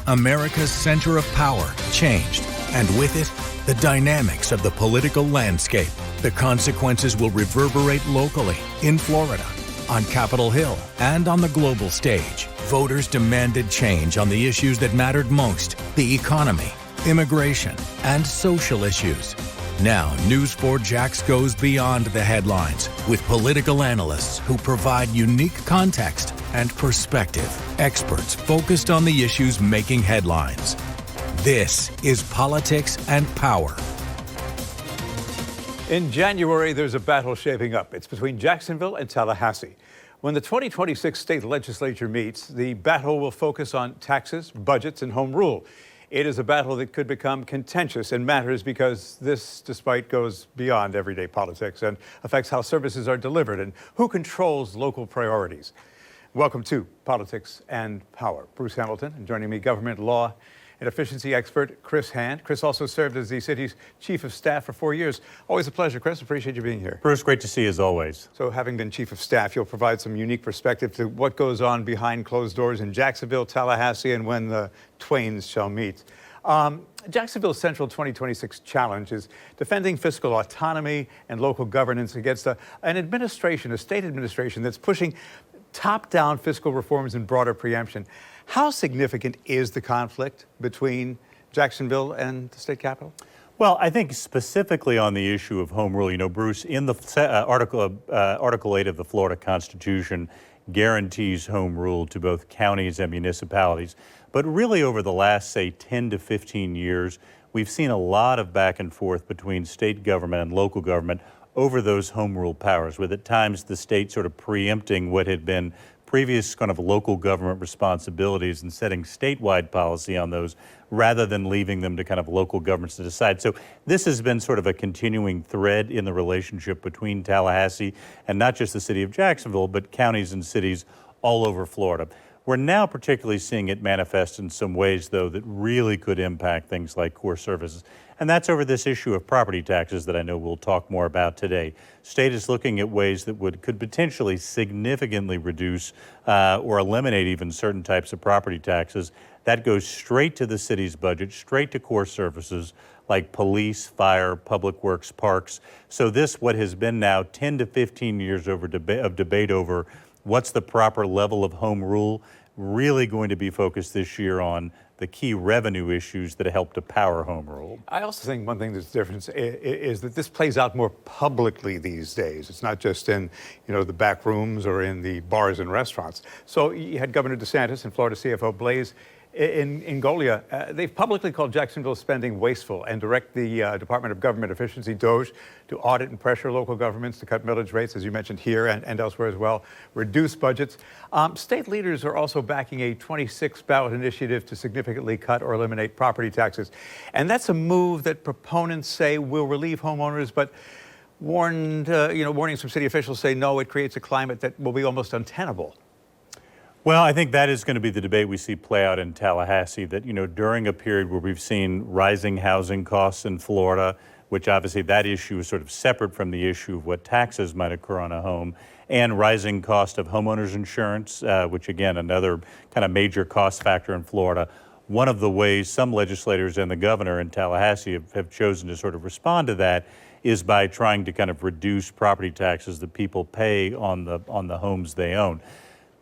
America's center of power changed, and with it, the dynamics of the political landscape. The consequences will reverberate locally, in Florida, on Capitol Hill, and on the global stage. Voters demanded change on the issues that mattered most: the economy, immigration, and social issues. Now, News4JAX goes beyond the headlines with political analysts who provide unique context and perspective. Experts focused on the issues making headlines. This is Politics and Power. In January, there's a battle shaping up. It's between Jacksonville and Tallahassee. When the 2026 state legislature meets, the battle will focus on taxes, budgets, and home rule. It is a battle that could become contentious and matters because this, despite, goes beyond everyday politics and affects how services are delivered and who controls local priorities. Welcome to Politics and Power. Bruce Hamilton, and joining me, government law and efficiency expert Chris Hand. Chris also served as the city's chief of staff for 4 years. Always a pleasure, Chris. Appreciate you being here. Bruce, great to see you as always. So having been chief of staff, you'll provide some unique perspective to what goes on behind closed doors in Jacksonville, Tallahassee, and when the twains shall meet. Jacksonville's central 2026 challenge is defending fiscal autonomy and local governance against an administration, a state administration that's pushing top-down fiscal reforms and broader preemption. How significant is the conflict between Jacksonville and the state capitol? Well, I think specifically on the issue of home rule, Bruce, in the Article 8 of the Florida Constitution guarantees home rule to both counties and municipalities. But really over the last, say, 10 to 15 years, we've seen a lot of back and forth between state government and local government over those home rule powers, with at times the state sort of preempting what had been previous kind of local government responsibilities and setting statewide policy on those rather than leaving them to kind of local governments to decide. So this has been sort of a continuing thread in the relationship between Tallahassee and not just the city of Jacksonville, but counties and cities all over Florida. We're now particularly seeing it manifest in some ways, though, that really could impact things like core services. And that's over this issue of property taxes that I know we'll talk more about today. State is looking at ways that could potentially significantly reduce or eliminate even certain types of property taxes. That goes straight to the city's budget, straight to core services like police, fire, public works, parks. So this, what has been now 10 to 15 years of debate over what's the proper level of home rule, really going to be focused this year on the key revenue issues that help to power home rule. I also think one thing that's different is that this plays out more publicly these days. It's not just in, the back rooms or in the bars and restaurants. So you had Governor DeSantis and Florida CFO Blaise in Golia. They've publicly called Jacksonville's spending wasteful and direct the Department of Government Efficiency, DOGE, to audit and pressure local governments to cut millage rates, as you mentioned here and elsewhere as well, reduce budgets. State leaders are also backing a 26 ballot initiative to significantly cut or eliminate property taxes. And that's a move that proponents say will relieve homeowners, but warnings from city officials say no, it creates a climate that will be almost untenable. Well, I think that is going to be the debate we see play out in Tallahassee, that, during a period where we've seen rising housing costs in Florida, which obviously that issue is sort of separate from the issue of what taxes might occur on a home, and rising cost of homeowners insurance, which again, another kind of major cost factor in Florida. One of the ways some legislators and the governor in Tallahassee have chosen to sort of respond to that is by trying to kind of reduce property taxes that people pay on the homes they own.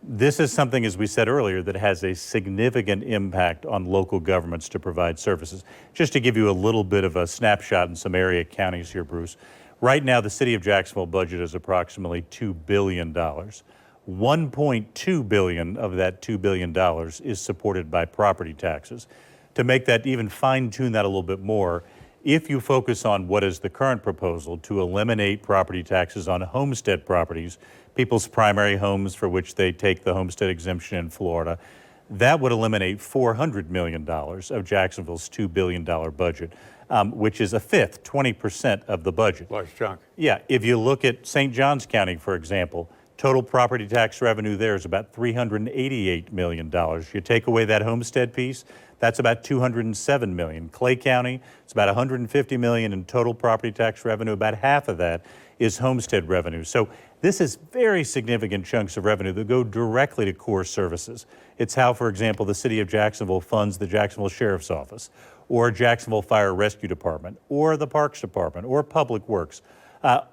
This is something, as we said earlier, that has a significant impact on local governments to provide services. Just to give you a little bit of a snapshot in some area counties here, Bruce. Right now, the city of Jacksonville budget is approximately $2 billion. $1.2 billion of that $2 billion is supported by property taxes. To make that, even fine-tune that a little bit more, if you focus on what is the current proposal to eliminate property taxes on homestead properties, people's primary homes for which they take the homestead exemption in Florida, that would eliminate $400 million of Jacksonville's $2 billion budget, which is a fifth, 20% of the budget. Large chunk. Yeah, if you look at St. Johns County, for example, total property tax revenue there is about $388 million. You take away that homestead piece, that's about $207 million. Clay County, it's about $150 million in total property tax revenue. About half of that is homestead revenue. So This is very significant chunks of revenue that go directly to core services. It's how, for example, the city of Jacksonville funds the Jacksonville Sheriff's Office, or Jacksonville Fire Rescue Department, or the Parks Department, or Public Works,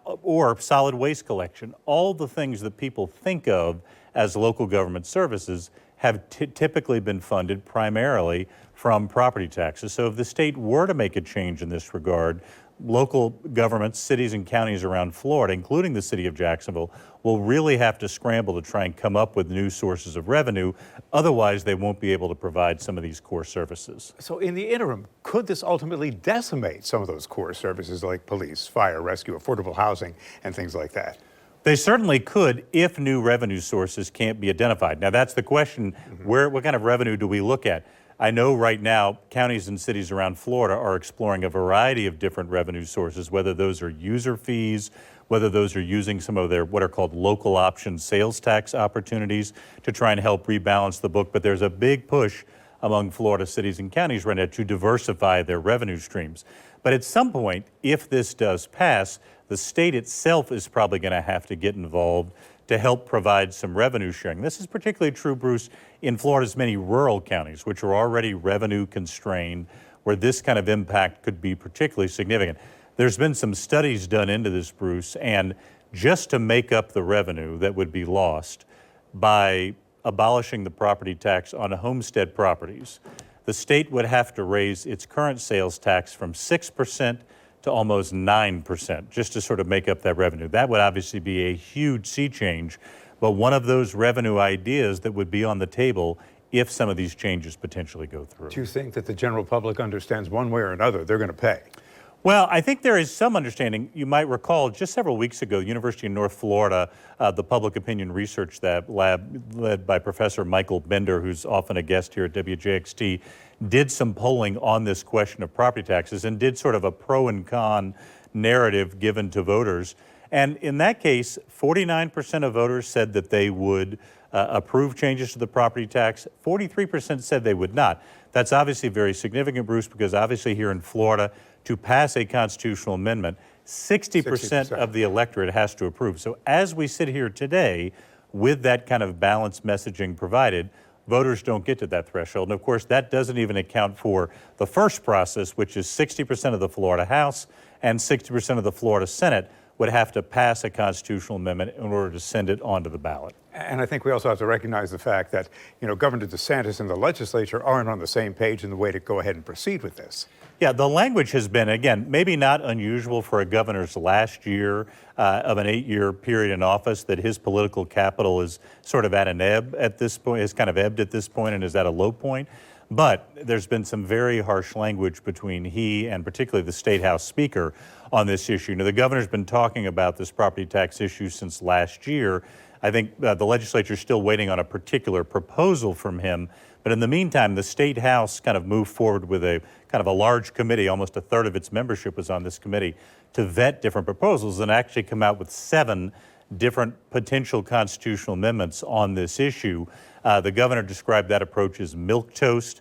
or solid waste collection. All the things that people think of as local government services have typically been funded primarily from property taxes. So if the state were to make a change in this regard, local governments, cities and counties around Florida, including the city of Jacksonville, will really have to scramble to try and come up with new sources of revenue. Otherwise, they won't be able to provide some of these core services. So in the interim, could this ultimately decimate some of those core services like police, fire, rescue, affordable housing, and things like that? They certainly could if new revenue sources can't be identified. Now, that's the question. What kind of revenue do we look at? I know right now counties and cities around Florida are exploring a variety of different revenue sources, whether those are user fees, whether those are using some of their what are called local option sales tax opportunities to try and help rebalance the book. But there's a big push among Florida cities and counties right now to diversify their revenue streams. But at some point, if this does pass, the state itself is probably going to have to get involved to help provide some revenue sharing. This is particularly true, Bruce, in Florida's many rural counties, which are already revenue constrained, where this kind of impact could be particularly significant. There's been some studies done into this, Bruce, and just to make up the revenue that would be lost by abolishing the property tax on homestead properties, the state would have to raise its current sales tax from 6% to almost 9%, just to sort of make up that revenue. That would obviously be a huge sea change, but one of those revenue ideas that would be on the table if some of these changes potentially go through. Do you think that the general public understands one way or another they're going to pay? Well, I think there is some understanding. You might recall just several weeks ago, the University of North Florida, the Public Opinion Research Lab led by Professor Michael Bender, who's often a guest here at WJXT, did some polling on this question of property taxes and did sort of a pro and con narrative given to voters. And in that case, 49% of voters said that they would approve changes to the property tax. 43% said they would not. That's obviously very significant, Bruce, because obviously here in Florida, to pass a constitutional amendment, 60% of the electorate has to approve. So as we sit here today, with that kind of balanced messaging provided, voters don't get to that threshold. And of course, that doesn't even account for the first process, which is 60% of the Florida House and 60% of the Florida Senate would have to pass a constitutional amendment in order to send it onto the ballot. And I think we also have to recognize the fact that, Governor DeSantis and the legislature aren't on the same page in the way to go ahead and proceed with this. Yeah, the language has been, again, maybe not unusual for a governor's last year of an 8-year period in office, that his political capital is sort of at an ebb at this point, has kind of ebbed at this point and is at a low point. But there's been some very harsh language between he and particularly the State House Speaker on this issue. Now, the governor's been talking about this property tax issue since last year. I think the legislature is still waiting on a particular proposal from him. But in the meantime, the State House kind of moved forward with a kind of a large committee, almost a third of its membership was on this committee, to vet different proposals and actually come out with 7 different potential constitutional amendments on this issue. The governor described that approach as milquetoast,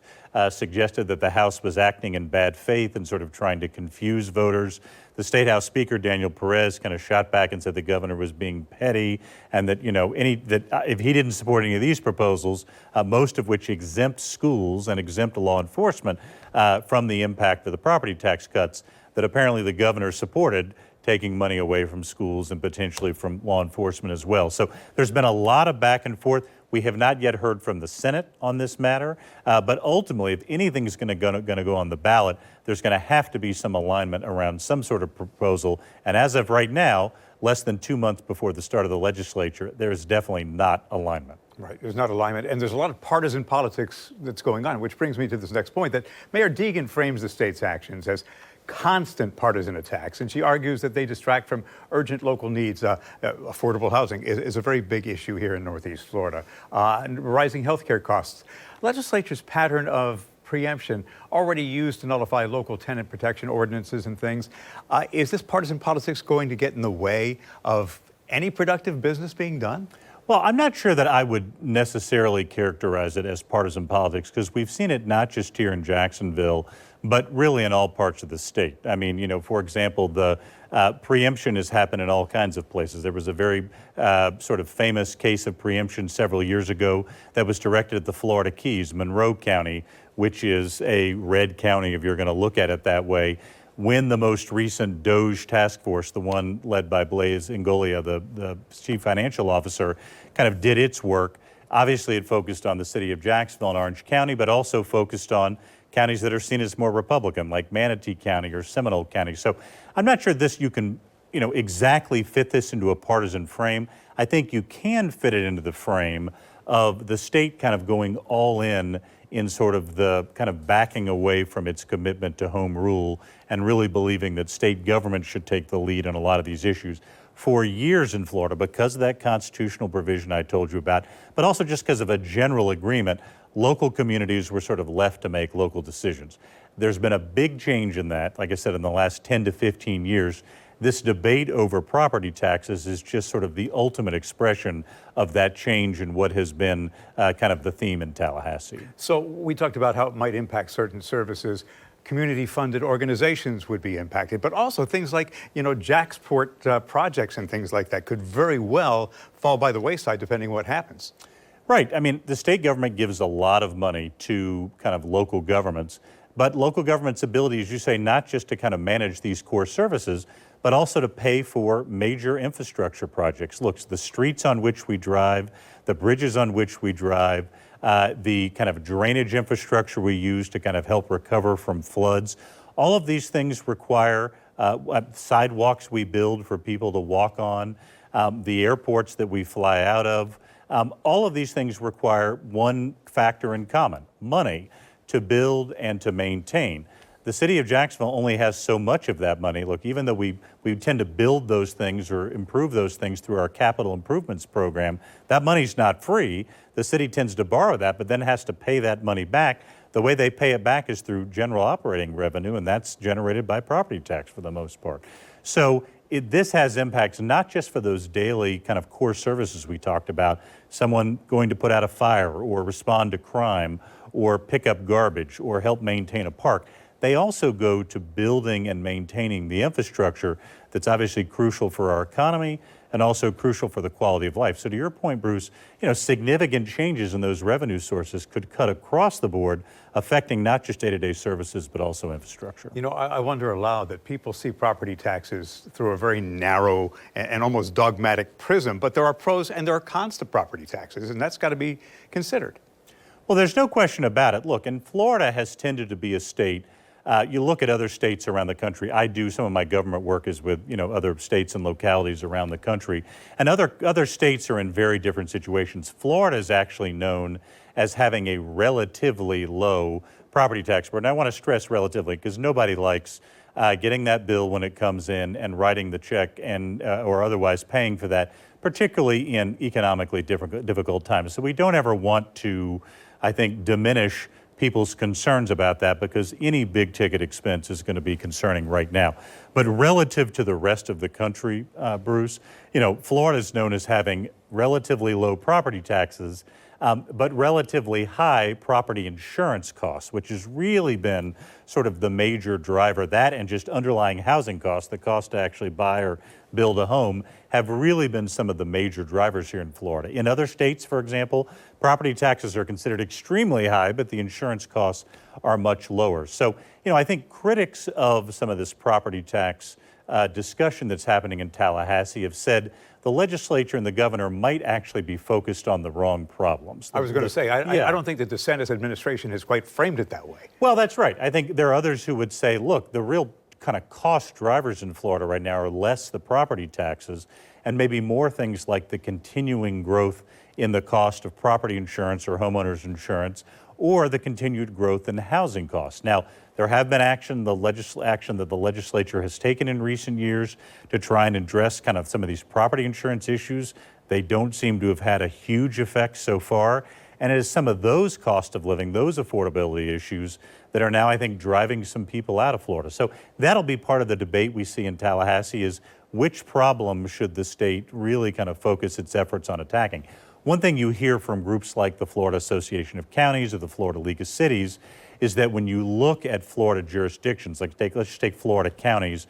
suggested that the House was acting in bad faith and sort of trying to confuse voters. The State House Speaker, Daniel Perez, kind of shot back and said the governor was being petty and that, if he didn't support any of these proposals, most of which exempt schools and exempt law enforcement from the impact of the property tax cuts, that apparently the governor supported taking money away from schools and potentially from law enforcement as well. So there's been a lot of back and forth. We have not yet heard from the Senate on this matter, but ultimately, if anything is going to go on the ballot, there's going to have to be some alignment around some sort of proposal. And as of right now, less than 2 months before the start of the legislature, there is definitely not alignment. Right, there's not alignment, and there's a lot of partisan politics that's going on, which brings me to this next point, that Mayor Deegan frames the state's actions as constant partisan attacks, and she argues that they distract from urgent local needs. Affordable housing is a very big issue here in Northeast Florida, and rising healthcare costs. Legislature's pattern of preemption already used to nullify local tenant protection ordinances and things. Is this partisan politics going to get in the way of any productive business being done? Well, I'm not sure that I would necessarily characterize it as partisan politics, because we've seen it not just here in Jacksonville, but really in all parts of the state. I mean, you know, for example, the preemption has happened in all kinds of places. There was a very sort of famous case of preemption several years ago that was directed at the Florida Keys, Monroe County, which is a red county if you're going to look at it that way. When the most recent DOGE task force, the one led by Blaise Ingoglia, the chief financial officer, kind of did its work, obviously it focused on the city of Jacksonville and Orange County, but also focused on counties that are seen as more Republican, like Manatee County or Seminole County. So I'm not sure you can, you know, exactly fit this into a partisan frame. I think you can fit it into the frame of the state kind of going all in sort of the kind of backing away from its commitment to home rule and really believing that state government should take the lead on a lot of these issues. For years in Florida, because of that constitutional provision I told you about, but also just because of a general agreement, local communities were sort of left to make local decisions. There's been a big change in that, like I said, in the last 10 to 15 years. This debate over property taxes is just sort of the ultimate expression of that change in what has been kind of the theme in Tallahassee. So we talked about how it might impact certain services. Community-funded organizations would be impacted, but also things like, you know, Jacksport projects and things like that could very well fall by the wayside depending on what happens. Right. I mean, the state government gives a lot of money to kind of local governments, but local government's ability, as you say, not just to kind of manage these core services, but also to pay for major infrastructure projects. Look, the streets on which we drive, the bridges on which we drive, the kind of drainage infrastructure we use to kind of help recover from floods. All of these things require sidewalks we build for people to walk on, the airports that we fly out of. All of these things require one factor in common: money to build and to maintain. The city of Jacksonville only has so much of that money. Look, even though we tend to build those things or improve those things through our capital improvements program, that money's not free. The city tends to borrow that, but then has to pay that money back. The way they pay it back is through general operating revenue, and that's generated by property tax for the most part. So this has impacts not just for those daily kind of core services we talked about, someone going to put out a fire or respond to crime or pick up garbage or help maintain a park. They also go to building and maintaining the infrastructure that's obviously crucial for our economy and also crucial for the quality of life. So to your point, Bruce, you know, significant changes in those revenue sources could cut across the board, affecting not just day-to-day services, but also infrastructure. You know, I wonder aloud that people see property taxes through a very narrow and almost dogmatic prism, but there are pros and there are cons to property taxes, and that's got to be considered. Well, there's no question about it. Look, and Florida has tended to be a state. You look at other states around the country. I do some of my government work is with, you know, other states and localities around the country, and other states are in very different situations. Florida is actually known as having a relatively low property tax burden. I want to stress relatively, because nobody likes getting that bill when it comes in and writing the check and or otherwise paying for that, particularly in economically difficult times. So we don't ever want to, I think, diminish people's concerns about that, because any big ticket expense is going to be concerning right now. But relative to the rest of the country, Bruce, you know, Florida is known as having relatively low property taxes, but relatively high property insurance costs, which has really been sort of the major driver. That and just underlying housing costs, the cost to actually buy or build a home, have really been some of the major drivers here in Florida. In other states, for example, property taxes are considered extremely high, but the insurance costs are much lower. So, you know, I think critics of some of this property tax discussion that's happening in Tallahassee have said the legislature and the governor might actually be focused on the wrong problems. I was going to say, I don't think that the DeSantis administration has quite framed it that way. Well, that's right. I think there are others who would say, look, the real kind of cost drivers in Florida right now are less the property taxes and maybe more things like the continuing growth in the cost of property insurance or homeowners insurance, or the continued growth in housing costs. Now, there have been action that the legislature has taken in recent years to try and address kind of some of these property insurance issues. They don't seem to have had a huge effect so far. And it is some of those cost of living, those affordability issues that are now, I think, driving some people out of Florida. So that'll be part of the debate we see in Tallahassee is which problem should the state really kind of focus its efforts on attacking? One thing you hear from groups like the Florida Association of Counties or the Florida League of Cities is that when you look at Florida jurisdictions, let's just take Florida counties,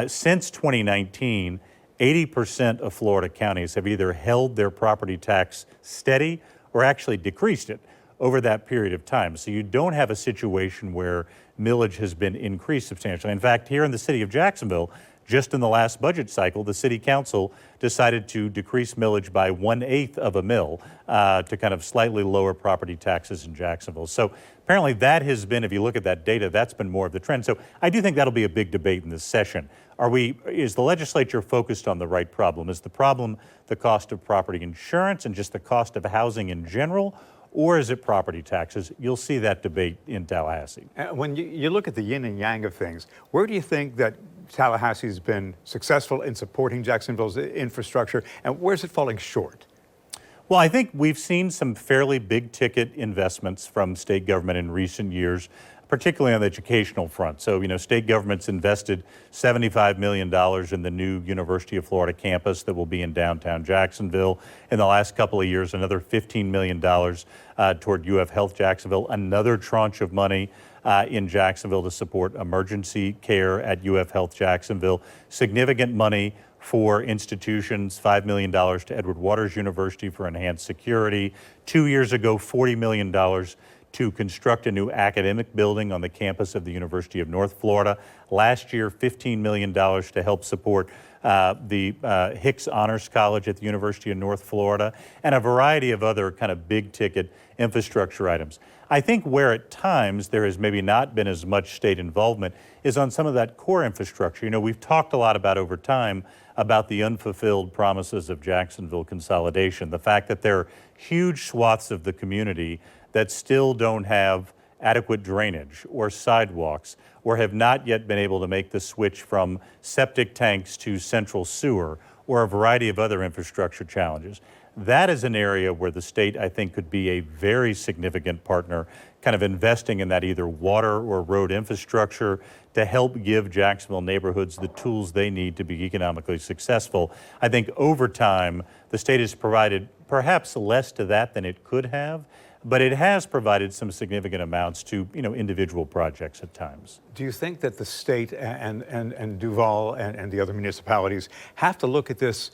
since 2019, 80% of Florida counties have either held their property tax steady or actually decreased it over that period of time. So you don't have a situation where millage has been increased substantially. In fact, here in the city of Jacksonville, just in the last budget cycle, the city council decided to decrease millage by 1/8 of a mill to kind of slightly lower property taxes in Jacksonville. So apparently that has been, if you look at that data, that's been more of the trend. So I do think that'll be a big debate in this session. Is the legislature focused on the right problem? Is the problem the cost of property insurance and just the cost of housing in general? Or is it property taxes? You'll see that debate in Tallahassee. When you look at the yin and yang of things, where do you think that Tallahassee's been successful in supporting Jacksonville's infrastructure, and where's it falling short? Well, I think we've seen some fairly big ticket investments from state government in recent years, particularly on the educational front. So, state government's invested $75 million in the new University of Florida campus that will be in downtown Jacksonville. In the last couple of years, another $15 million toward UF Health Jacksonville, another tranche of money in Jacksonville to support emergency care at UF Health Jacksonville, significant money for institutions, $5 million to Edward Waters University for enhanced security. 2 years ago, $40 million to construct a new academic building on the campus of the University of North Florida. Last year, $15 million to help support the Hicks Honors College at the University of North Florida, and a variety of other kind of big ticket infrastructure items. I think where at times there has maybe not been as much state involvement is on some of that core infrastructure. We've talked a lot about over time about the unfulfilled promises of Jacksonville consolidation, the fact that there are huge swaths of the community that still don't have adequate drainage or sidewalks or have not yet been able to make the switch from septic tanks to central sewer or a variety of other infrastructure challenges. That is an area where the state, I think, could be a very significant partner, kind of investing in that either water or road infrastructure to help give Jacksonville neighborhoods the tools they need to be economically successful. I think over time, the state has provided perhaps less to that than it could have, but it has provided some significant amounts to individual projects at times. Do you think that the state and Duval and the other municipalities have to look at this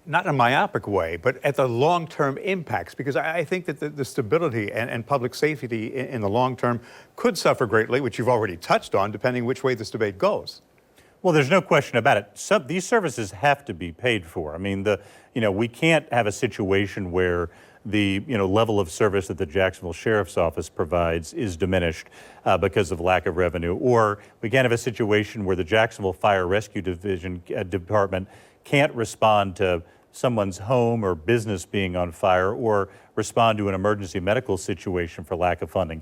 not in a myopic way, but at the long-term impacts? Because I think that the stability and public safety in the long term could suffer greatly, which you've already touched on, depending which way this debate goes. Well, there's no question about it. These services have to be paid for. I mean, we can't have a situation where the level of service that the Jacksonville Sheriff's Office provides is diminished because of lack of revenue, or we can't have a situation where the Jacksonville Fire Rescue Department can't respond to someone's home or business being on fire or respond to an emergency medical situation for lack of funding.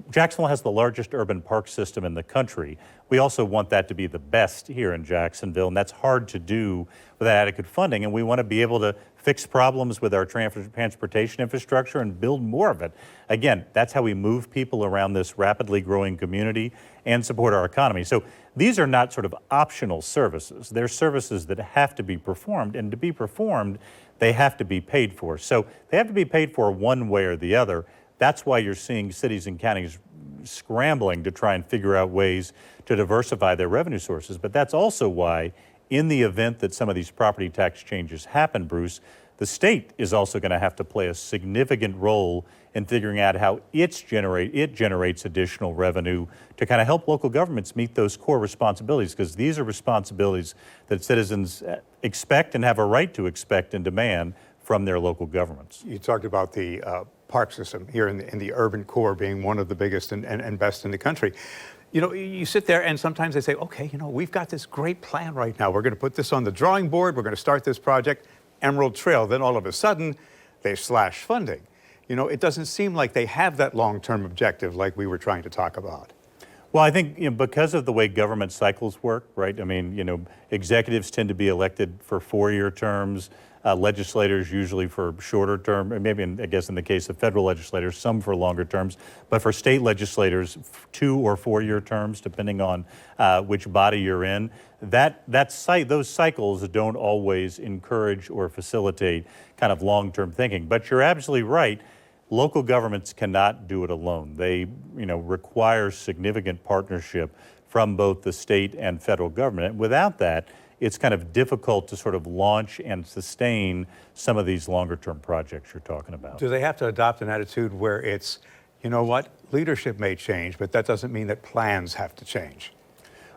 Jacksonville has the largest urban park system in the country. We also want that to be the best here in Jacksonville, and that's hard to do without adequate funding. And we want to be able to fix problems with our transportation infrastructure and build more of it. Again, that's how we move people around this rapidly growing community and support our economy. So these are not sort of optional services. They're services that have to be performed, and to be performed, they have to be paid for. So they have to be paid for one way or the other. That's why you're seeing cities and counties scrambling to try and figure out ways to diversify their revenue sources. But that's also why, in the event that some of these property tax changes happen, Bruce, the state is also going to have to play a significant role in figuring out how it generates additional revenue to kind of help local governments meet those core responsibilities, because these are responsibilities that citizens expect and have a right to expect and demand from their local governments. You talked about the park system here in the urban core being one of the biggest and best in the country. You sit there and sometimes they say, okay, we've got this great plan right now. We're going to put this on the drawing board. We're going to start this project, Emerald Trail. Then all of a sudden, they slash funding. It doesn't seem like they have that long-term objective like we were trying to talk about. Well, I think because of the way government cycles work, right? I mean, executives tend to be elected for 4-year terms. legislators usually for shorter term, or maybe I guess in the case of federal legislators, some for longer terms, but for state legislators, 2 or 4 year terms, depending on which body you're in. Those cycles don't always encourage or facilitate kind of long-term thinking. But you're absolutely right. Local governments cannot do it alone. They, require significant partnership from both the state and federal government. And without that, it's kind of difficult to sort of launch and sustain some of these longer-term projects you're talking about. Do they have to adopt an attitude where it's, you know what, leadership may change, but that doesn't mean that plans have to change?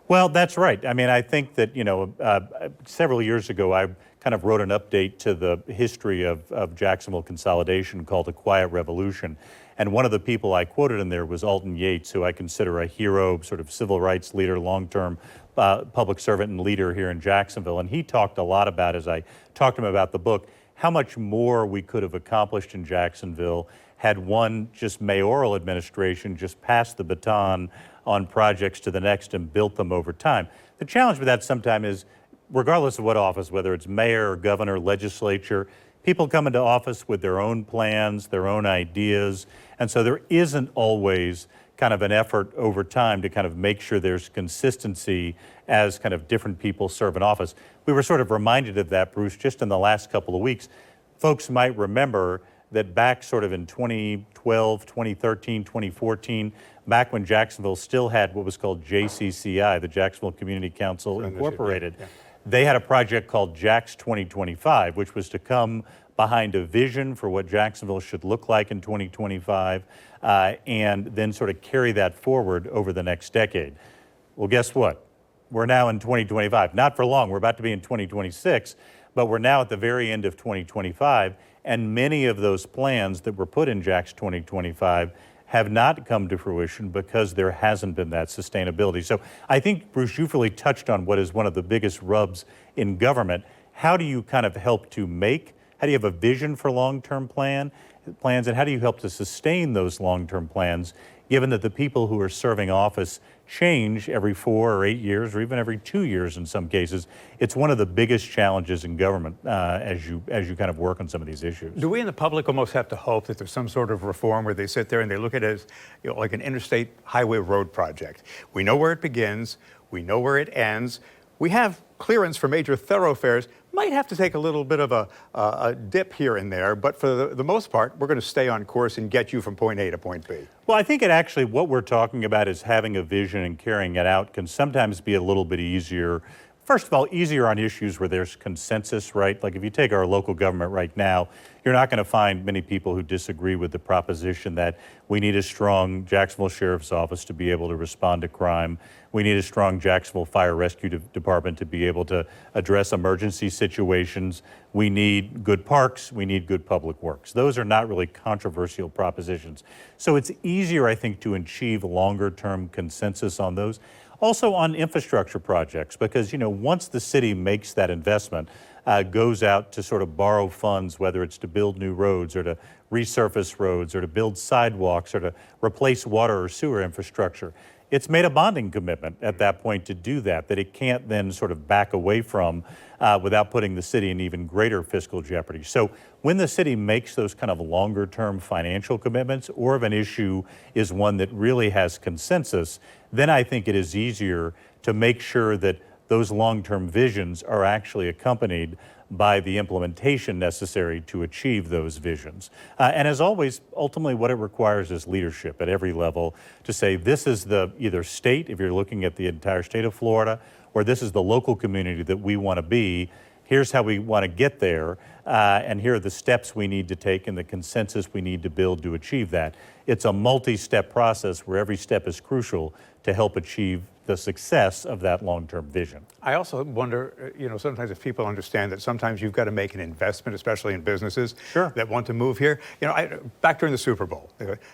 Well, that's right. I mean, I think that, several years ago, I kind of wrote an update to the history of Jacksonville consolidation called The Quiet Revolution. And one of the people I quoted in there was Alton Yates, who I consider a hero, sort of civil rights leader, long-term public servant and leader here in Jacksonville. And he talked a lot about, as I talked to him about the book, how much more we could have accomplished in Jacksonville had one just mayoral administration just passed the baton on projects to the next and built them over time. The challenge with that sometimes is, regardless of what office, whether it's mayor or governor, legislature, people come into office with their own plans, their own ideas, and so there isn't always kind of an effort over time to kind of make sure there's consistency as kind of different people serve in office. We were sort of reminded of that, Bruce, just in the last couple of weeks. Folks might remember that back sort of in 2012, 2013, 2014, back when Jacksonville still had what was called JCCI, the Jacksonville Community Council Incorporated, they had a project called JAX 2025, which was to come behind a vision for what Jacksonville should look like in 2025, and then sort of carry that forward over the next decade. Well, guess what? We're now in 2025. Not for long. We're about to be in 2026, but we're now at the very end of 2025, and many of those plans that were put in JAX 2025 have not come to fruition because there hasn't been that sustainability. So I think, Bruce, you've really touched on what is one of the biggest rubs in government. How do you kind of help to how do you have a vision for long-term plans, and how do you help to sustain those long-term plans, given that the people who are serving office change every 4 or 8 years, or even every 2 years in some cases? It's one of the biggest challenges in government as you kind of work on some of these issues. Do we in the public almost have to hope that there's some sort of reform where they sit there and they look at it as like an interstate highway road project? We know where it begins, we know where it ends, we have clearance for major thoroughfares. Might have to take a little bit of a dip here and there, but for the most part, we're going to stay on course and get you from point A to point B. Well, I think what we're talking about is having a vision and carrying it out can sometimes be a little bit easier. First of all, easier on issues where there's consensus, right? Like if you take our local government right now, you're not going to find many people who disagree with the proposition that we need a strong Jacksonville Sheriff's Office to be able to respond to crime. We need a strong Jacksonville Fire Rescue Department to be able to address emergency situations. We need good parks. We need good public works. Those are not really controversial propositions. So it's easier, I think, to achieve longer-term consensus on those. Also on infrastructure projects, because, once the city makes that investment, goes out to sort of borrow funds, whether it's to build new roads or to resurface roads or to build sidewalks or to replace water or sewer infrastructure, it's made a bonding commitment at that point to do that it can't then sort of back away from without putting the city in even greater fiscal jeopardy. So when the city makes those kind of longer term financial commitments, or if an issue is one that really has consensus, then I think it is easier to make sure that those long-term visions are actually accompanied by the implementation necessary to achieve those visions. And as always, ultimately what it requires is leadership at every level to say this is the either state, if you're looking at the entire state of Florida, or this is the local community that we want to be. Here's how we want to get there, and here are the steps we need to take and the consensus we need to build to achieve that. It's a multi-step process where every step is crucial to help achieve the success of that long-term vision. I also wonder, sometimes if people understand that sometimes you've got to make an investment, especially in businesses that want to move here. Back during the Super Bowl,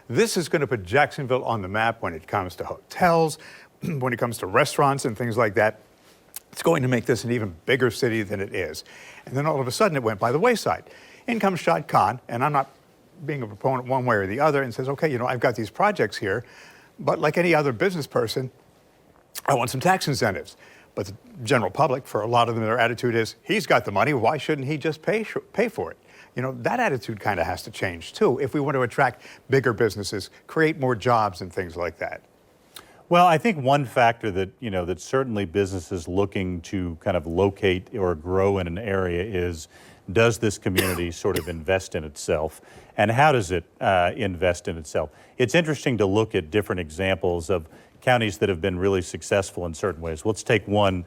this is going to put Jacksonville on the map when it comes to hotels, when it comes to restaurants and things like that. It's going to make this an even bigger city than it is. And then all of a sudden it went by the wayside. In comes Shad Khan, and I'm not being a proponent one way or the other, and says, okay, I've got these projects here, but like any other business person, I want some tax incentives. But the general public, for a lot of them, their attitude is, he's got the money, why shouldn't he just pay for it? You know, that attitude kind of has to change too if we want to attract bigger businesses, create more jobs and things like that. Well, I think one factor that, that certainly businesses looking to kind of locate or grow in an area is, does this community sort of invest in itself? And how does it invest in itself? It's interesting to look at different examples of counties that have been really successful in certain ways. Let's take one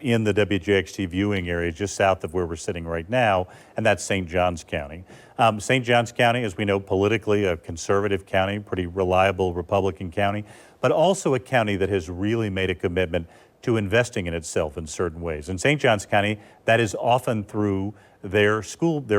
in the WJXT viewing area just south of where we're sitting right now, and that's St. Johns County. St. Johns County, as we know, politically a conservative county, pretty reliable Republican county, but also a county that has really made a commitment to investing in itself in certain ways. In St. Johns County, that is often through their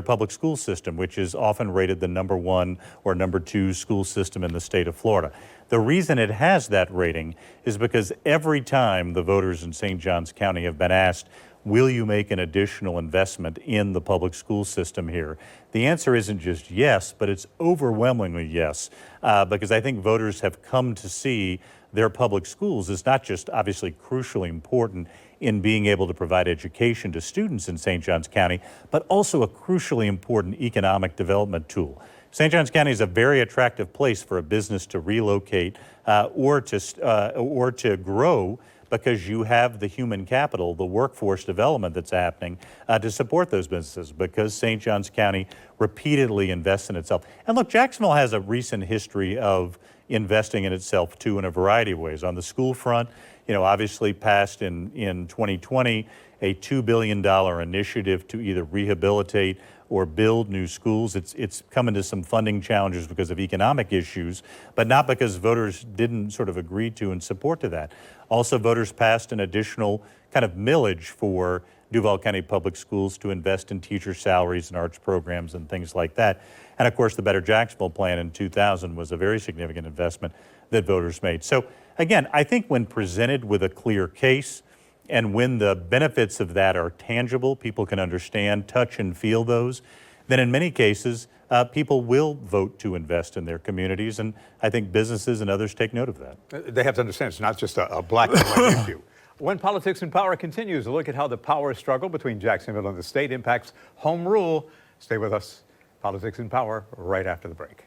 public school system, which is often rated the #1 or #2 school system in the state of Florida. The reason it has that rating is because every time the voters in St. Johns County have been asked, will you make an additional investment in the public school system here? The answer isn't just yes, but it's overwhelmingly yes, because I think voters have come to see their public schools as not just obviously crucially important in being able to provide education to students in St. Johns County, but also a crucially important economic development tool. St. Johns County is a very attractive place for a business to relocate or to grow, because you have the human capital, the workforce development that's happening to support those businesses, because St. Johns County repeatedly invests in itself. And look, Jacksonville has a recent history of investing in itself too in a variety of ways. On the school front, obviously passed in 2020 a $2 billion initiative to either rehabilitate or build new schools. It's come into some funding challenges because of economic issues, but not because voters didn't sort of agree to and support to that. Also, voters passed an additional kind of millage for Duval County Public Schools to invest in teacher salaries and arts programs and things like that. And of course, the Better Jacksonville plan in 2000 was a very significant investment that voters made. So again, I think when presented with a clear case, and when the benefits of that are tangible, people can understand, touch, and feel those, then in many cases, people will vote to invest in their communities. And I think businesses and others take note of that. They have to understand it's not just a black and white issue. When Politics and Power continues, a look at how the power struggle between Jacksonville and the state impacts home rule. Stay with us. Politics and Power right after the break.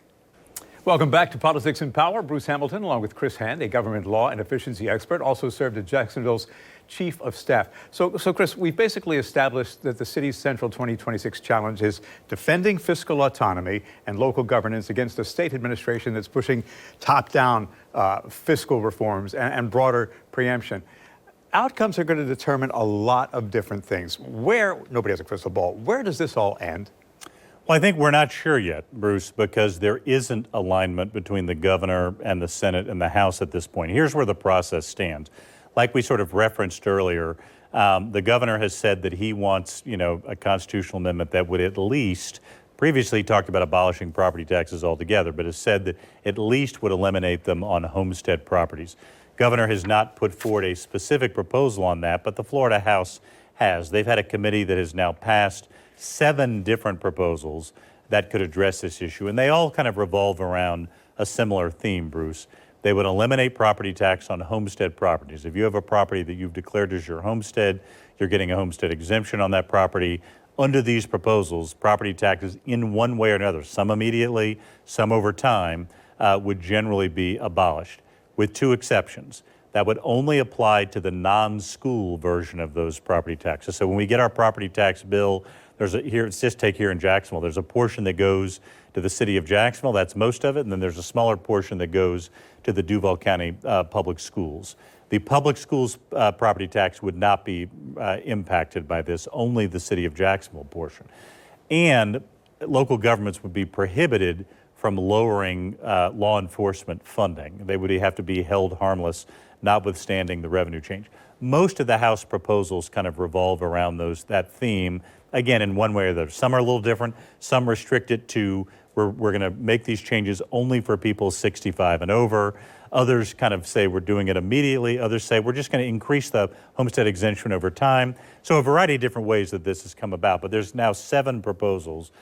Welcome back to Politics and Power. Bruce Hamilton, along with Chris Hand, a government law and efficiency expert, also served as Jacksonville's Chief of Staff. So Chris, we've basically established that the city's central 2026 challenge is defending fiscal autonomy and local governance against a state administration that's pushing top-down fiscal reforms and broader preemption. Outcomes are going to determine a lot of different things. Nobody has a crystal ball. Where does this all end? Well, I think we're not sure yet, Bruce, because there isn't alignment between the governor and the Senate and the House at this point. Here's where the process stands. Like we sort of referenced earlier, the governor has said that he wants, a constitutional amendment that would at least, previously he talked about abolishing property taxes altogether, but has said that at least would eliminate them on homestead properties. Governor has not put forward a specific proposal on that, but the Florida House has. They've had a committee that has now passed 7 different proposals that could address this issue, and they all kind of revolve around a similar theme, Bruce. They would eliminate property tax on homestead properties. If you have a property that you've declared as your homestead, you're getting a homestead exemption on that property. Under these proposals, property taxes in one way or another, some immediately, some over time, would generally be abolished, with 2 exceptions. That would only apply to the non-school version of those property taxes. So when we get our property tax bill, let's just take here in Jacksonville, there's a portion that goes to the city of Jacksonville, that's most of it, and then there's a smaller portion that goes to the Duval County Public Schools. The public schools property tax would not be impacted by this, only the city of Jacksonville portion. And local governments would be prohibited from lowering law enforcement funding. They would have to be held harmless, notwithstanding the revenue change. Most of the House proposals kind of revolve around that theme, again, in one way or the other. Some are a little different. Some restrict it to, we're going to make these changes only for people 65 and over. Others kind of say we're doing it immediately. Others say we're just going to increase the homestead exemption over time. So a variety of different ways that this has come about. But there's now 7 proposals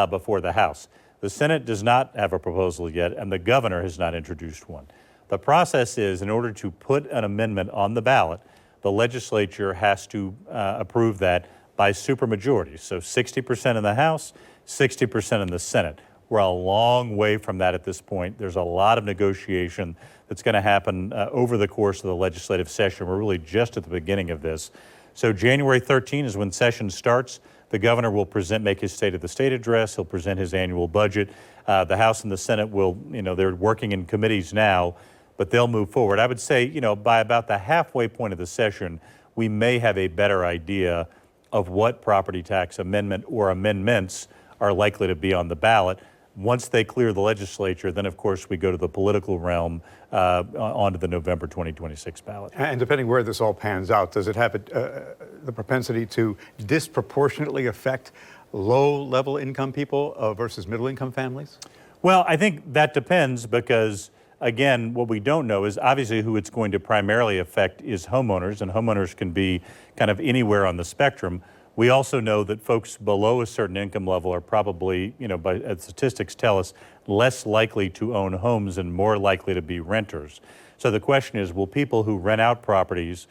before the House. The Senate does not have a proposal yet, and the governor has not introduced one. The process is, in order to put an amendment on the ballot, the legislature has to approve that by supermajority. So 60% in the House, 60% in the Senate. We're a long way from that at this point. There's a lot of negotiation that's going to happen over the course of the legislative session. We're really just at the beginning of this. So January 13 is when session starts. The governor will make his State of the State address. He'll present his annual budget. The House and the Senate will, they're working in committees now, but they'll move forward. I would say, by about the halfway point of the session, we may have a better idea of what property tax amendment or amendments are likely to be on the ballot. Once they clear the legislature, then of course we go to the political realm onto the November 2026 ballot. And depending where this all pans out, does it have the propensity to disproportionately affect low-level income people versus middle-income families? Well, I think that depends because, again, what we don't know is obviously who it's going to primarily affect is homeowners, and homeowners can be kind of anywhere on the spectrum. We also know that folks below a certain income level are probably, as statistics tell us, less likely to own homes and more likely to be renters. So the question is, will people who rent out properties,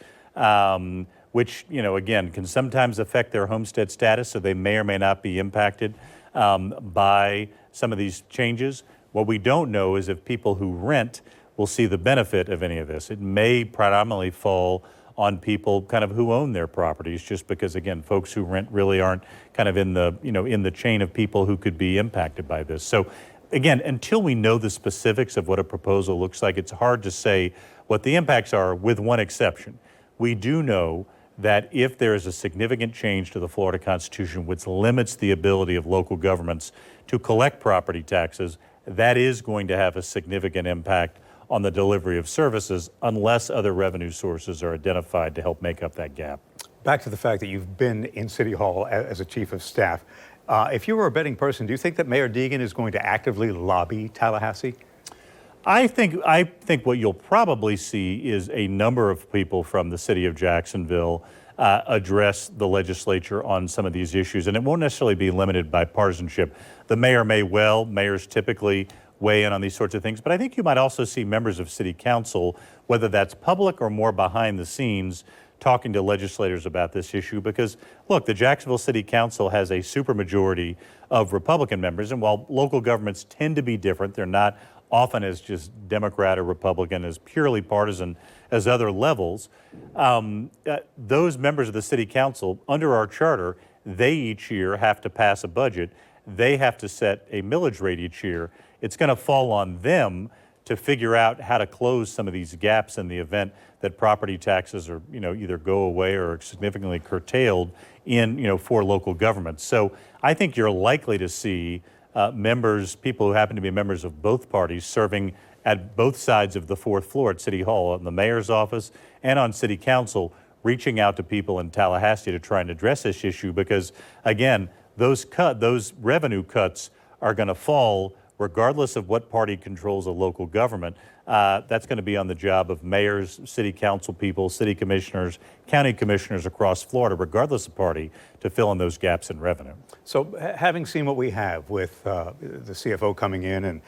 which, again, can sometimes affect their homestead status, so they may or may not be impacted by some of these changes? What we don't know is if people who rent will see the benefit of any of this. It may predominantly fall on people kind of who own their properties, just because, again, folks who rent really aren't kind of in the, in the chain of people who could be impacted by this. So again, until we know the specifics of what a proposal looks like, it's hard to say what the impacts are, with one exception. We do know that if there is a significant change to the Florida Constitution which limits the ability of local governments to collect property taxes, that is going to have a significant impact on the delivery of services unless other revenue sources are identified to help make up that gap. Back to the fact that you've been in City Hall as a chief of staff. If you were a betting person, do you think that Mayor Deegan is going to actively lobby Tallahassee? I think what you'll probably see is a number of people from the city of Jacksonville address the legislature on some of these issues, and it won't necessarily be limited by partisanship. The mayor may well, mayors typically weigh in on these sorts of things, but I think you might also see members of city council, whether that's public or more behind the scenes, talking to legislators about this issue, because look, the Jacksonville City Council has a supermajority of Republican members, and while local governments tend to be different, they're not often as just Democrat or Republican, as purely partisan as other levels. Those members of the City Council, under our charter, they each year have to pass a budget. They have to set a millage rate each year. It's going to fall on them to figure out how to close some of these gaps in the event that property taxes are, either go away or are significantly curtailed in, for local governments. So I think you're likely to see people who happen to be members of both parties serving at both sides of the fourth floor at City Hall, in the mayor's office and on City Council, reaching out to people in Tallahassee to try and address this issue, because again, those revenue cuts are going to fall regardless of what party controls a local government. That's going to be on the job of mayors, city council people, city commissioners, county commissioners across Florida, regardless of party, to fill in those gaps in revenue. So having seen what we have with the CFO coming in and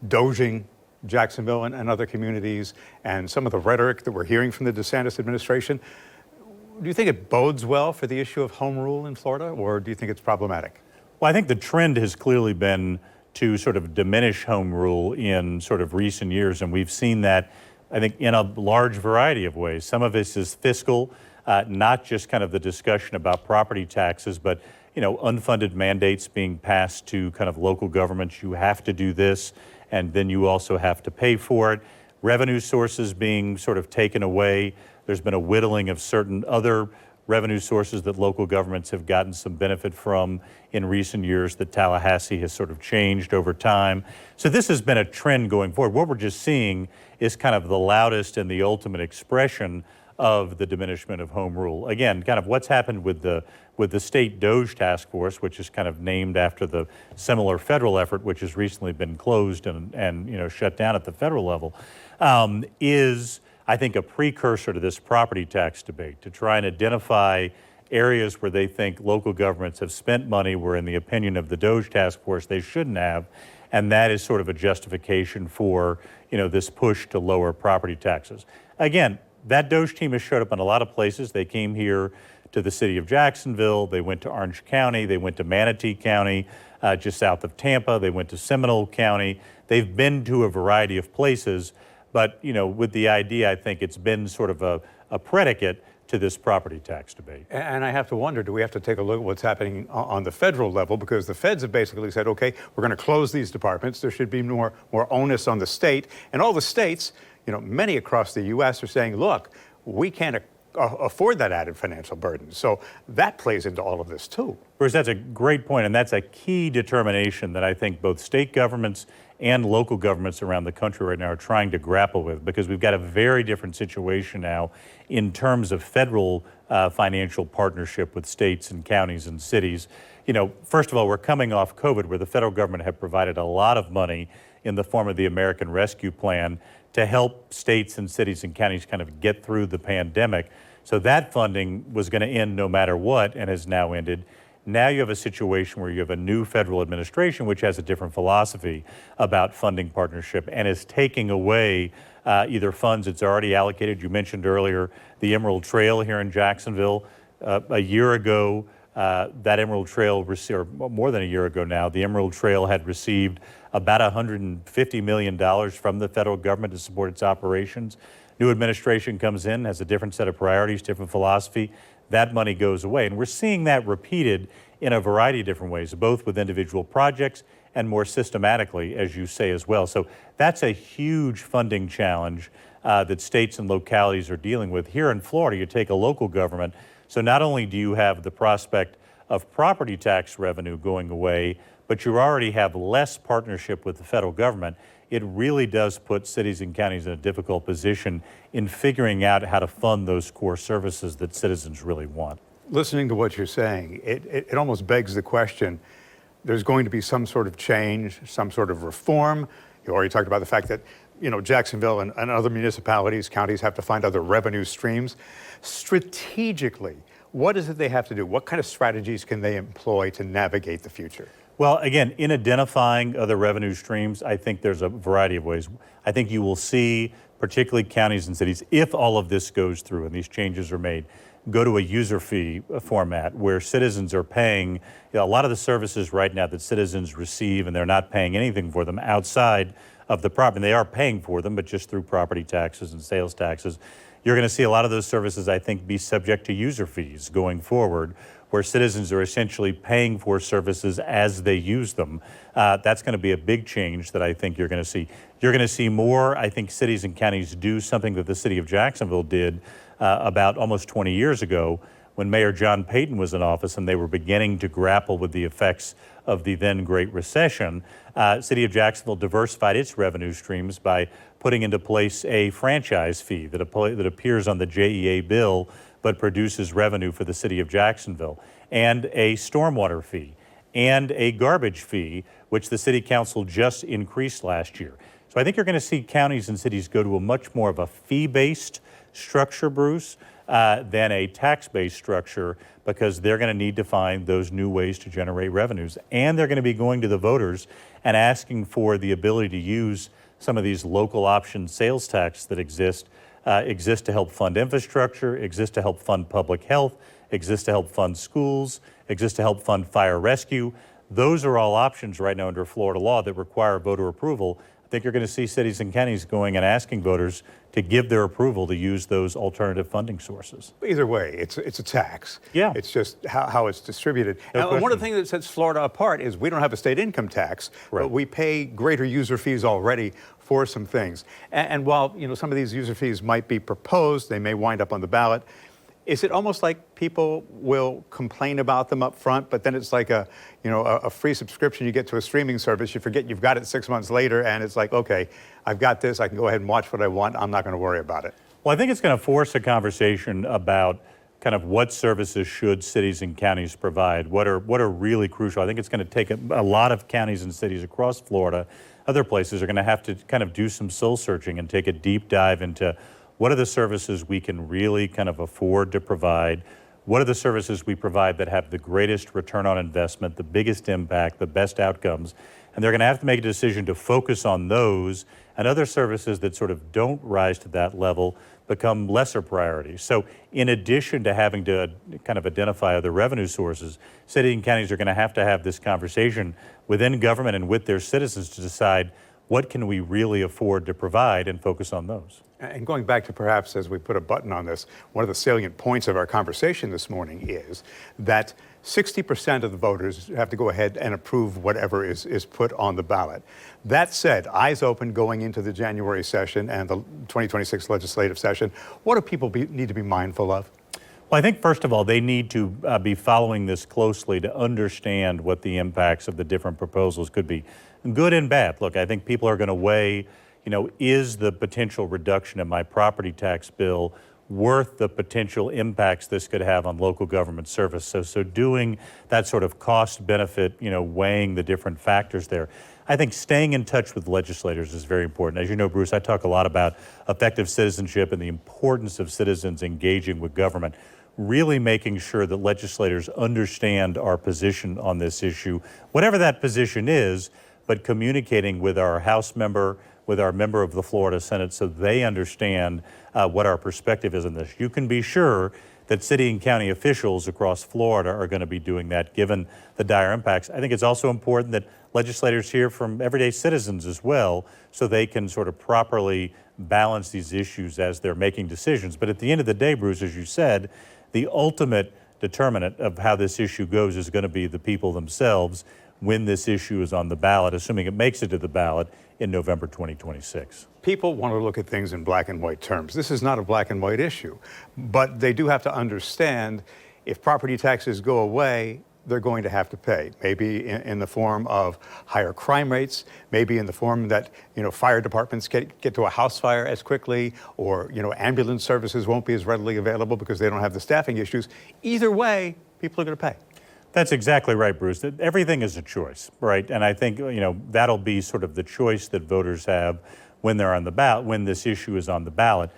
doging Jacksonville and other communities, and some of the rhetoric that we're hearing from the DeSantis administration, do you think it bodes well for the issue of home rule in Florida, or do you think it's problematic? Well, I think the trend has clearly been to sort of diminish home rule in sort of recent years, and we've seen that, I think, in a large variety of ways. Some of this is fiscal, not just kind of the discussion about property taxes, but unfunded mandates being passed to kind of local governments. You have to do this, and then you also have to pay for it. Revenue sources being sort of taken away. There's been a whittling of certain other revenue sources that local governments have gotten some benefit from in recent years that Tallahassee has sort of changed over time. So this has been a trend going forward. What we're just seeing is kind of the loudest and the ultimate expression of the diminishment of home rule. Again, kind of what's happened with the state DOGE task force, which is kind of named after the similar federal effort, which has recently been closed and shut down at the federal level, is, I think, a precursor to this property tax debate, to try and identify areas where they think local governments have spent money where, in the opinion of the DOGE task force, they shouldn't have, and that is sort of a justification for this push to lower property taxes. Again, that DOGE team has showed up in a lot of places. They came here to the city of Jacksonville. They went to Orange County. They went to Manatee County, just south of Tampa. They went to Seminole County. They've been to a variety of places, but with the idea, I think it's been sort of a predicate to this property tax debate. And I have to wonder, do we have to take a look at what's happening on the federal level? Because the feds have basically said, okay, we're going to close these departments. There should be more onus on the state. And all the states, many across the U.S. are saying, look, we can't afford that added financial burden. So that plays into all of this too. Bruce, that's a great point, and that's a key determination that I think both state governments and local governments around the country right now are trying to grapple with, because we've got a very different situation now in terms of federal financial partnership with states and counties and cities. First of all, we're coming off COVID, where the federal government had provided a lot of money in the form of the American Rescue Plan to help states and cities and counties kind of get through the pandemic. So that funding was going to end no matter what, and has now ended. Now you have a situation where you have a new federal administration which has a different philosophy about funding partnership and is taking away either funds it's already allocated. You mentioned earlier the Emerald Trail here in Jacksonville. A year ago, that Emerald Trail, or more than a year ago now, the Emerald Trail had received about $150 million from the federal government to support its operations. New administration comes in, has a different set of priorities, different philosophy. That money goes away. And we're seeing that repeated in a variety of different ways, both with individual projects and more systematically, as you say, as well. So that's a huge funding challenge that states and localities are dealing with. Here in Florida, you take a local government. So not only do you have the prospect of property tax revenue going away, but you already have less partnership with the federal government. It really does put cities and counties in a difficult position in figuring out how to fund those core services that citizens really want. Listening to what you're saying, it almost begs the question, there's going to be some sort of change, some sort of reform. You already talked about the fact that, Jacksonville and other municipalities, counties have to find other revenue streams. Strategically, what is it they have to do? What kind of strategies can they employ to navigate the future? Well, again, in identifying other revenue streams, I think there's a variety of ways. I think you will see, particularly counties and cities, if all of this goes through and these changes are made, go to a user fee format where citizens are paying a lot of the services right now that citizens receive, and they're not paying anything for them outside of the property. They are paying for them, but just through property taxes and sales taxes. You're going to see a lot of those services, I think, be subject to user fees going forward, where citizens are essentially paying for services as they use them. That's going to be a big change that I think you're going to see. You're going to see more, I think, cities and counties do something that the city of Jacksonville did about almost 20 years ago when Mayor John Payton was in office and they were beginning to grapple with the effects of the then Great Recession. City of Jacksonville diversified its revenue streams by putting into place a franchise fee that appears on the JEA bill but produces revenue for the city of Jacksonville, and a stormwater fee, and a garbage fee, which the city council just increased last year. So I think you're going to see counties and cities go to a much more of a fee-based structure, Bruce, than a tax-based structure, because they're going to need to find those new ways to generate revenues. And they're going to be going to the voters and asking for the ability to use some of these local option sales tax that exist to help fund infrastructure, exist to help fund public health, exist to help fund schools, exist to help fund fire rescue. Those are all options right now under Florida law that require voter approval. I think you're going to see cities and counties going and asking voters to give their approval to use those alternative funding sources. Either way, it's a tax. Yeah. It's just how it's distributed. No Now, one of the things that sets Florida apart is we don't have a state income tax, Right. but we pay greater user fees already for some things. And while some of these user fees might be proposed, they may wind up on the ballot. Is it almost like people will complain about them up front, but then it's like a free subscription you get to a streaming service, you forget you've got it 6 months later, and it's like, okay, I've got this, I can go ahead and watch what I want, I'm not going to worry about it. Well, I think it's going to force a conversation about kind of what services should cities and counties provide, what are really crucial. I think it's going to take a lot of counties and cities across Florida. Other places are going to have to kind of do some soul searching and take a deep dive into what are the services we can really kind of afford to provide? What are the services we provide that have the greatest return on investment, the biggest impact, the best outcomes? And they're going to have to make a decision to focus on those and other services that sort of don't rise to that level become lesser priorities. So in addition to having to kind of identify other revenue sources, cities and counties are going to have this conversation within government and with their citizens to decide what can we really afford to provide and focus on those. And going back to perhaps as we put a button on this, one of the salient points of our conversation this morning is that 60% of the voters have to go ahead and approve whatever is put on the ballot. That said, eyes open going into the January session and the 2026 legislative session, what do people need to be mindful of? Well, I think first of all, they need to be following this closely to understand what the impacts of the different proposals could be, good and bad. Look, I think people are going to weigh, is the potential reduction in my property tax bill worth the potential impacts this could have on local government service? So doing that sort of cost benefit, weighing the different factors there. I think staying in touch with legislators is very important. As you know, Bruce, I talk a lot about effective citizenship and the importance of citizens engaging with government, really making sure that legislators understand our position on this issue, whatever that position is, but communicating with our House member, with our member of the Florida Senate, so they understand what our perspective is on this. You can be sure that city and county officials across Florida are going to be doing that, given the dire impacts. I think it's also important that legislators hear from everyday citizens as well, so they can sort of properly balance these issues as they're making decisions. But at the end of the day, Bruce, as you said, the ultimate determinant of how this issue goes is going to be the people themselves when this issue is on the ballot, assuming it makes it to the ballot in November 2026. People want to look at things in black and white terms. This is not a black and white issue, but they do have to understand if property taxes go away, they're going to have to pay, maybe in the form of higher crime rates, maybe in the form that, fire departments get to a house fire as quickly, or, ambulance services won't be as readily available because they don't have the staffing issues. Either way, people are going to pay. That's exactly right, Bruce. Everything is a choice, right? And I think, that'll be sort of the choice that voters have when they're on the ballot, when this issue is on the ballot.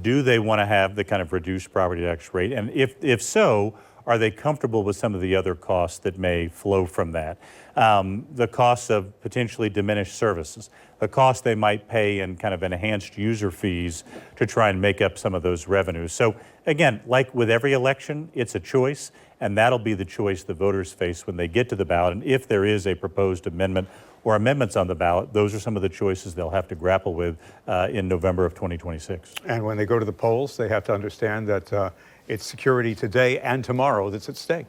Do they want to have the kind of reduced property tax rate? And if so, are they comfortable with some of the other costs that may flow from that? The costs of potentially diminished services, the cost they might pay in kind of enhanced user fees to try and make up some of those revenues. So again, like with every election, it's a choice, and that'll be the choice the voters face when they get to the ballot. And if there is a proposed amendment or amendments on the ballot, those are some of the choices they'll have to grapple with in November of 2026. And when they go to the polls, they have to understand that it's security today and tomorrow that's at stake.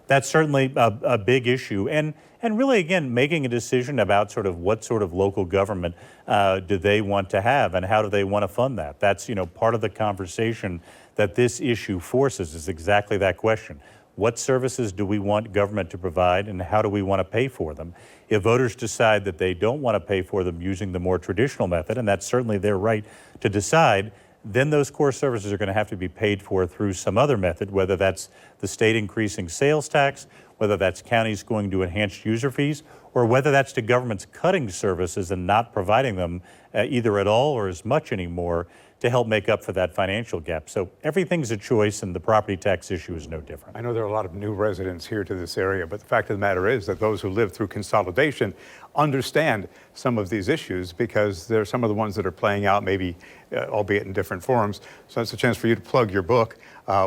That's certainly a big issue. And really, again, making a decision about sort of what sort of local government do they want to have and how do they want to fund that. That's, part of the conversation that this issue forces is exactly that question. What services do we want government to provide, and how do we want to pay for them? If voters decide that they don't want to pay for them using the more traditional method, and that's certainly their right to decide, then those core services are going to have to be paid for through some other method, whether that's the state increasing sales tax, whether that's counties going to enhanced user fees, or whether that's to governments cutting services and not providing them either at all or as much anymore to help make up for that financial gap. So everything's a choice, and the property tax issue is no different. I know there are a lot of new residents here to this area, but the fact of the matter is that those who live through consolidation understand some of these issues because they're some of the ones that are playing out, maybe albeit in different forms. So that's a chance for you to plug your book,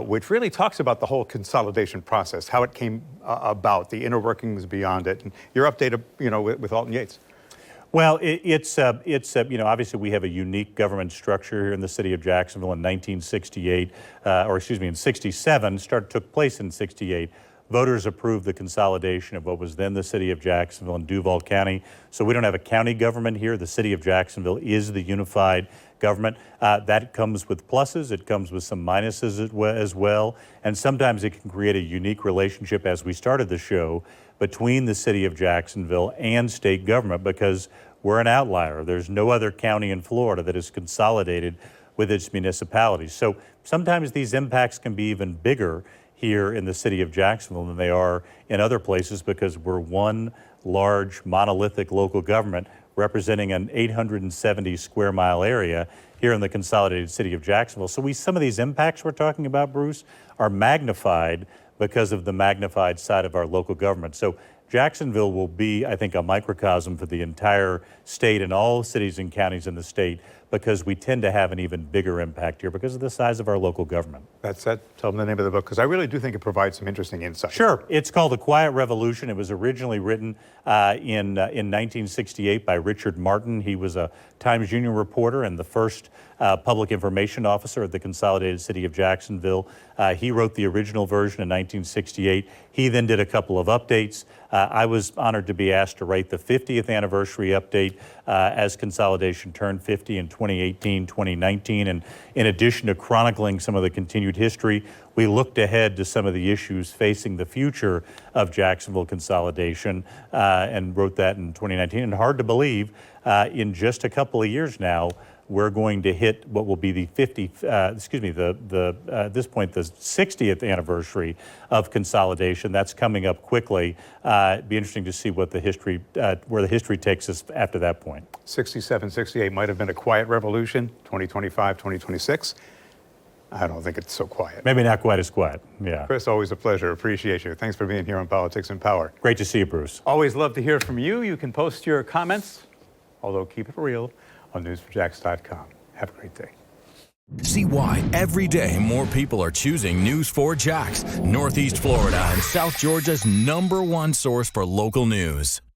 which really talks about the whole consolidation process, how it came about, the inner workings beyond it, and your update, with Alton Yates. Well, it's obviously we have a unique government structure here in the city of Jacksonville in 1968, in 67, took place in 68. Voters approved the consolidation of what was then the city of Jacksonville and Duval County. So we don't have a county government here. The city of Jacksonville is the unified government. That comes with pluses. It comes with some minuses as well. And sometimes it can create a unique relationship, as we started the show, between the city of Jacksonville and state government, because we're an outlier. There's no other county in Florida that is consolidated with its municipalities. So sometimes these impacts can be even bigger here in the city of Jacksonville than they are in other places, because we're one large monolithic local government representing an 870 square mile area here in the consolidated city of Jacksonville. So some of these impacts we're talking about, Bruce, are magnified because of the magnified side of our local government. So Jacksonville will be, I think, a microcosm for the entire state and all cities and counties in the state, because we tend to have an even bigger impact here because of the size of our local government. That's that. Tell them the name of the book, because I really do think it provides some interesting insight. Sure. It's called The Quiet Revolution. It was originally written in 1968 by Richard Martin. He was a Times Union reporter and the first public information officer at the Consolidated City of Jacksonville. He wrote the original version in 1968. He then did a couple of updates. I was honored to be asked to write the 50th anniversary update as Consolidation turned 50 in 2018, 2019. And in addition to chronicling some of the continued history, we looked ahead to some of the issues facing the future of Jacksonville consolidation and wrote that in 2019. And hard to believe, in just a couple of years now, we're going to hit what will be the at this point, the 60th anniversary of consolidation. That's coming up quickly. It'd be interesting to see what the history, where the history takes us after that point. 67, 68 might have been a quiet revolution. 2025, 2026. I don't think it's so quiet. Maybe not quite as quiet. Yeah. Chris, always a pleasure. Appreciate you. Thanks for being here on Politics and Power. Great to see you, Bruce. Always love to hear from you. You can post your comments, although keep it real, on news4jax.com. Have a great day. See why every day more people are choosing News4JAX, Northeast Florida and South Georgia's #1 source for local news.